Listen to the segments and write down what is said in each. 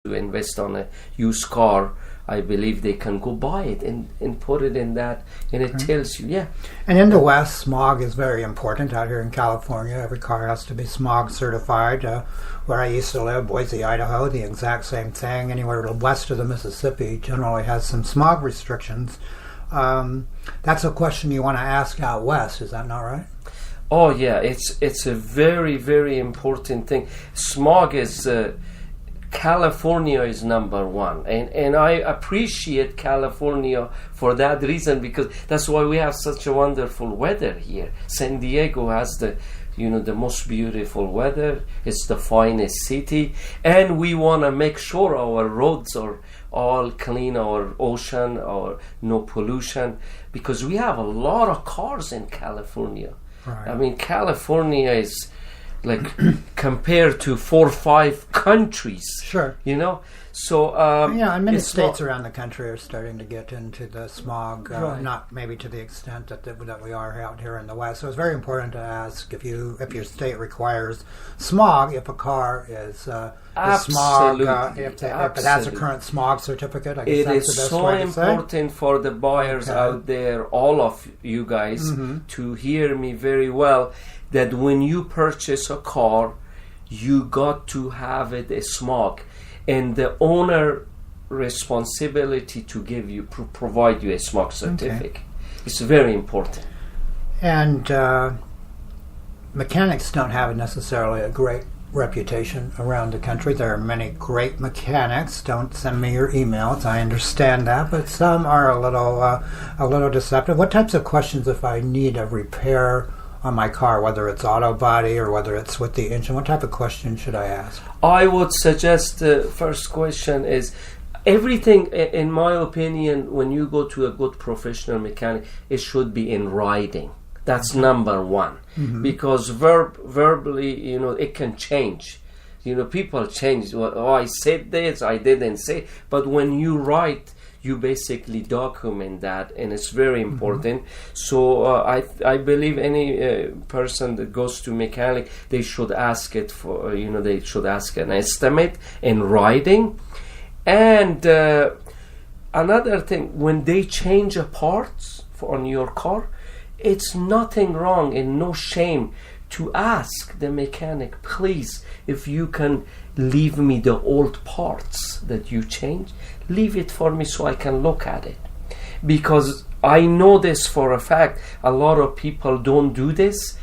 to invest on a used car, I believe they can go buy it and put it in that, and it tells you, yeah. And in the West, smog is very important. Out here in California, every car has to be smog certified. Where I used to live, Boise, Idaho, the exact same thing. Anywhere west of the Mississippi generally has some smog restrictions. That's a question you want to ask out west, is that not right? Oh yeah, it's a very, very important thing. Smog is... California is number one, and I appreciate California for that reason, because that's why we have such a wonderful weather here. San Diego has the most beautiful weather. It's the finest city, and we want to make sure our roads are all clean, our ocean, or no pollution, because we have a lot of cars in California. Right. I mean, California is like compared to 4 or 5 countries. Sure. So and many states around the country are starting to get into the smog, Right. not maybe to the extent that we are out here in the West. So it's very important to ask if your state requires smog, if a car is smog, if it has a current smog certificate. I guess it that's is the best so way to say. important for the buyers out there, all of you guys, to hear me very well, that when you purchase a car, you got to have it a smog, and the owner responsibility to give you provide you a smog certificate. Okay. It's very important. And mechanics don't have necessarily a great reputation around the country. There are many great mechanics. Don't send me your emails. I understand that, but some are a little deceptive. What types of questions, if I need a repair on my car, whether it's auto body or whether it's with the engine, what type of question should I ask? I would suggest the first question is, everything, in my opinion, when you go to a good professional mechanic, it should be in writing. That's number one. Because verbally, it can change. People change. Oh, I said this, I didn't say. But when you write, you basically document that, and it's very important. So I believe any person that goes to mechanic, they should ask it for, they should ask an estimate in writing. And another thing, when they change a parts on your car, it's nothing wrong and no shame to ask the mechanic, please, if you can leave me the old parts that you changed, leave it for me so I can look at it. Because I know this for a fact, a lot of people don't do this,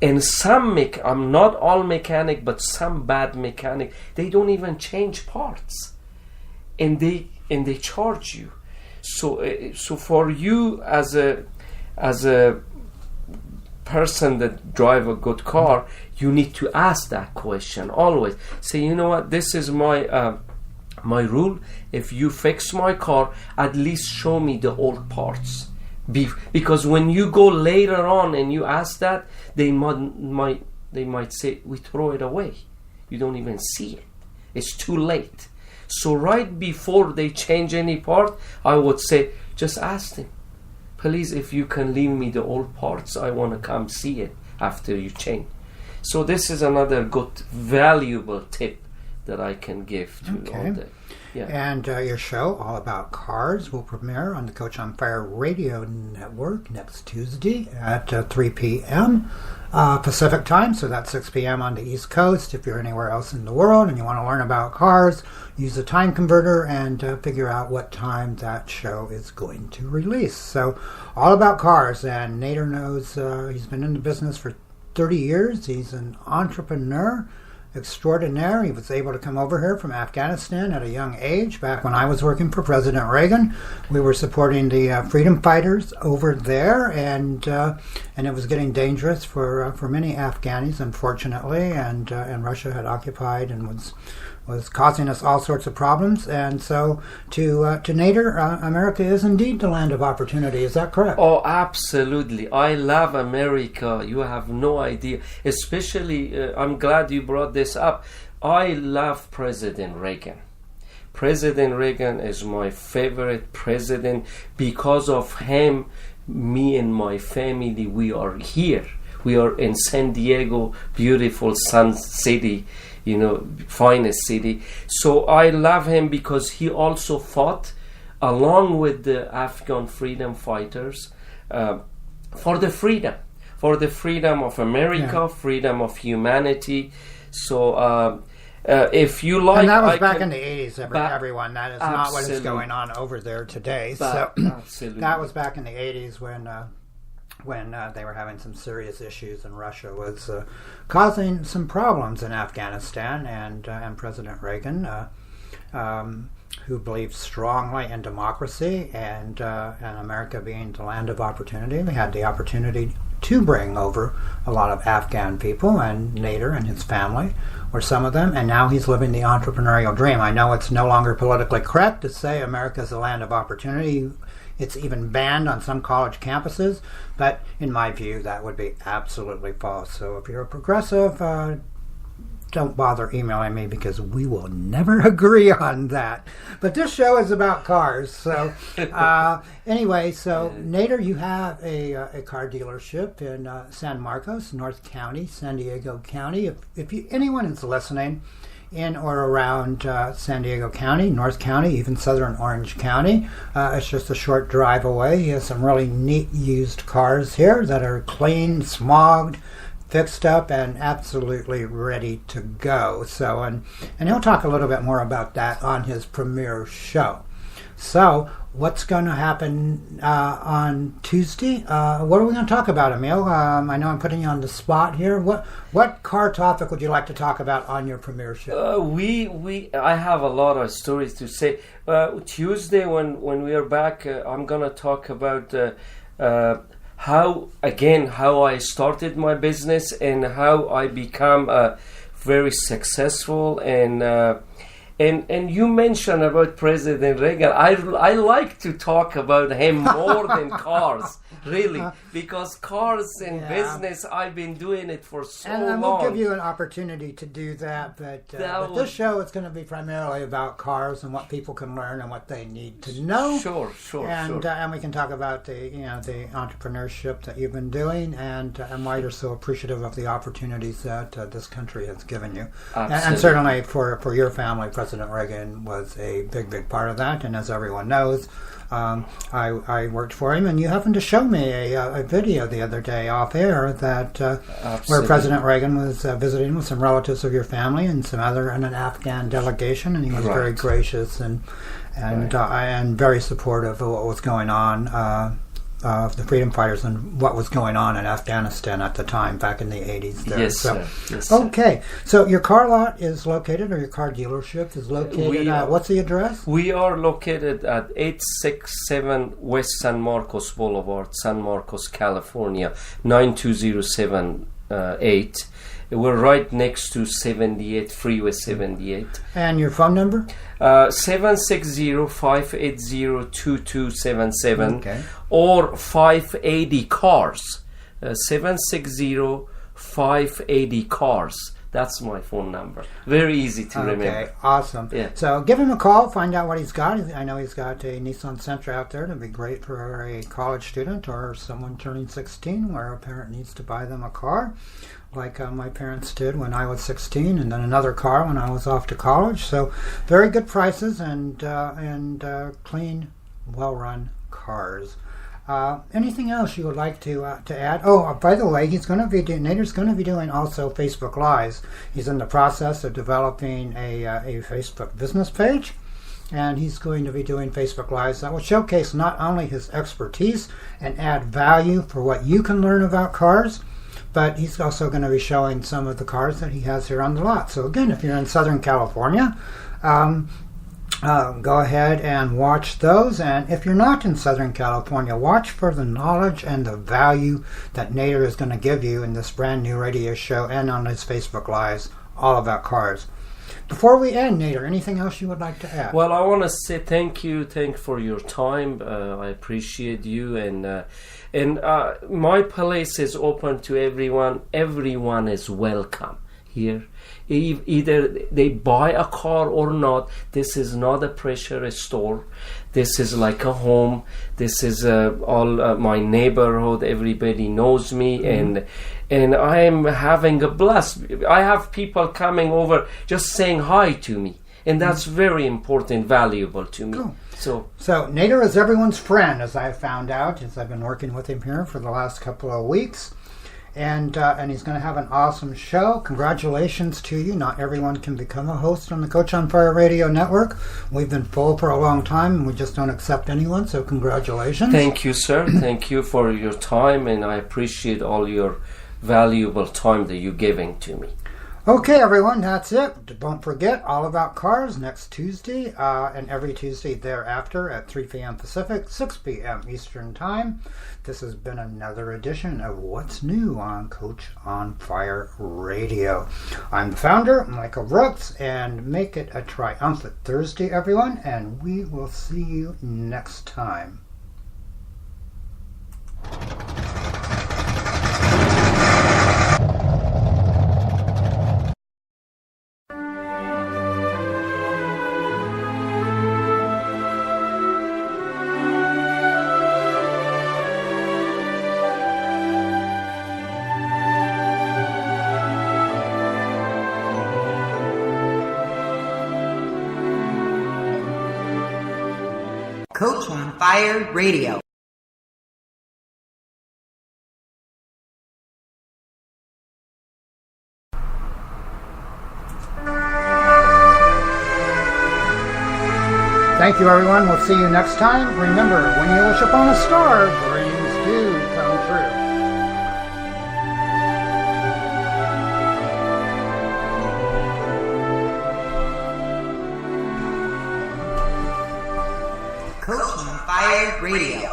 and some I'm not all mechanic, but some bad mechanic, they don't even change parts, and they charge you. So for you as a person that drive a good car, you need to ask that question always. Say, you know what, this is my rule. If you fix my car, at least show me the old parts. Because when you go later on and you ask that, they might say, we throw it away. You don't even see it. It's too late. So right before they change any part, I would say, just ask them, please, if you can leave me the old parts, I want to come see it after you change. So this is another good, valuable tip that I can give to all the... Yeah. And your show, All About Cars, will premiere on the Coach on Fire Radio Network next Tuesday at 3 p.m. Pacific time, so that's 6 p.m. on the East Coast. If you're anywhere else in the world and you want to learn about cars, use the time converter and figure out what time that show is going to release. So, All About Cars, and Nader knows he's been in the business for 30 years. He's an entrepreneur extraordinaire. He was able to come over here from Afghanistan at a young age. Back when I was working for President Reagan, we were supporting the freedom fighters over there, and it was getting dangerous for many Afghanis, unfortunately, and Russia had occupied and was causing us all sorts of problems. And so to Nader, America is indeed the land of opportunity. Is that correct? Oh, absolutely. I love America. You have no idea. Especially, I'm glad you brought this up. I love President Reagan. President Reagan is my favorite president. Because of him, me and my family, we are here. We are in San Diego, beautiful Sun City, finest city. So I love him because he also fought along with the Afghan freedom fighters for the freedom of America, freedom of humanity. So if you like, and that was back in the 80s, everyone. That is not what is going on over there today. Absolutely. That was back in the 80s when they were having some serious issues, and Russia was causing some problems in Afghanistan, and President Reagan, who believed strongly in democracy and America being the land of opportunity, we had the opportunity to bring over a lot of Afghan people, and Nader and his family were some of them, and now he's living the entrepreneurial dream. I know it's no longer politically correct to say America is a land of opportunity. It's even banned on some college campuses, but in my view, that would be absolutely false. So if you're a progressive, don't bother emailing me because we will never agree on that. But this show is about cars. So anyway, so Nader, you have a car dealership in San Marcos, North County, San Diego County. If anyone is listening in or around San Diego County, North County, even Southern Orange County, it's just a short drive away. He has some really neat used cars here that are clean, smogged, fixed up, and absolutely ready to go. So, and he'll talk a little bit more about that on his premiere show. So, what's going to happen on Tuesday? What are we going to talk about, Emil? I know I'm putting you on the spot here. What car topic would you like to talk about on your premiere show? I have a lot of stories to say. Tuesday, when we are back, I'm going to talk about how I started my business and how I become very successful. And you mentioned about President Reagan. I like to talk about him more than cars, really, because cars and business, I've been doing it for so long. And we'll give you an opportunity to do that, but this show is going to be primarily about cars and what people can learn and what they need to know. Sure. And we can talk about the entrepreneurship that you've been doing and why you're so appreciative of the opportunities that this country has given you. And certainly for your family, President Reagan was a big part of that, and as everyone knows, I worked for him, and you happened to show me a video the other day off air that where President Reagan was visiting with some relatives of your family and an Afghan delegation, and he was very gracious and very supportive of what was going on. Of the freedom fighters and what was going on in Afghanistan at the time, back in the 80s there. Yes, sir. Okay, so your car lot is located, or your car dealership is located at, what's the address? We are located at 867 West San Marcos Boulevard, San Marcos, California, 92078. We're right next to 78, Freeway 78. And your phone number? 760-580-2277 or 580 cars. 760-580 cars. That's my phone number. Very easy to remember. Okay, awesome. Yeah. So give him a call, find out what he's got. I know he's got a Nissan Sentra out there. That'd be great for a college student or someone turning 16 where a parent needs to buy them a car, like my parents did when I was 16, and then another car when I was off to college. So very good prices and clean, well-run cars. Anything else you would like to add? Oh, by the way, Nader's going to be doing also Facebook Lives. He's in the process of developing a Facebook business page, and he's going to be doing Facebook Lives that will showcase not only his expertise and add value for what you can learn about cars, but he's also going to be showing some of the cars that he has here on the lot. So again, if you're in Southern California, go ahead and watch those. And if you're not in Southern California, watch for the knowledge and the value that Nader is going to give you in this brand new radio show and on his Facebook Lives, all about cars. Before we end, Nader, anything else you would like to add? Well, I want to say thank you for your time. I appreciate you, and my place is open to everyone. Everyone is welcome here. Either they buy a car or not. This is not a pressure store. This is like a home. This is all my neighborhood. Everybody knows me, and and I'm having a blast. I have people coming over just saying hi to me, and that's very important, valuable to me. Cool. So Nader is everyone's friend, as I found out, as I've been working with him here for the last couple of weeks. And he's going to have an awesome show. Congratulations to you. Not everyone can become a host on the Coach on Fire Radio Network. We've been full for a long time, and we just don't accept anyone, so congratulations. Thank you, sir. Thank you for your time, and I appreciate all your valuable time that you're giving to me. Okay, everyone, that's it. Don't forget, All About Cars next Tuesday and every Tuesday thereafter at 3 p.m. Pacific, 6 p.m. Eastern Time. This has been another edition of What's New on Coach on Fire Radio. I'm the founder, Michael Brooks, and make it a triumphant Thursday, everyone, and we will see you next time. Coach on Fire Radio. Thank you, everyone. We'll see you next time. Remember, when you wish upon a star, dreams do come true. Coach on Fire Radio.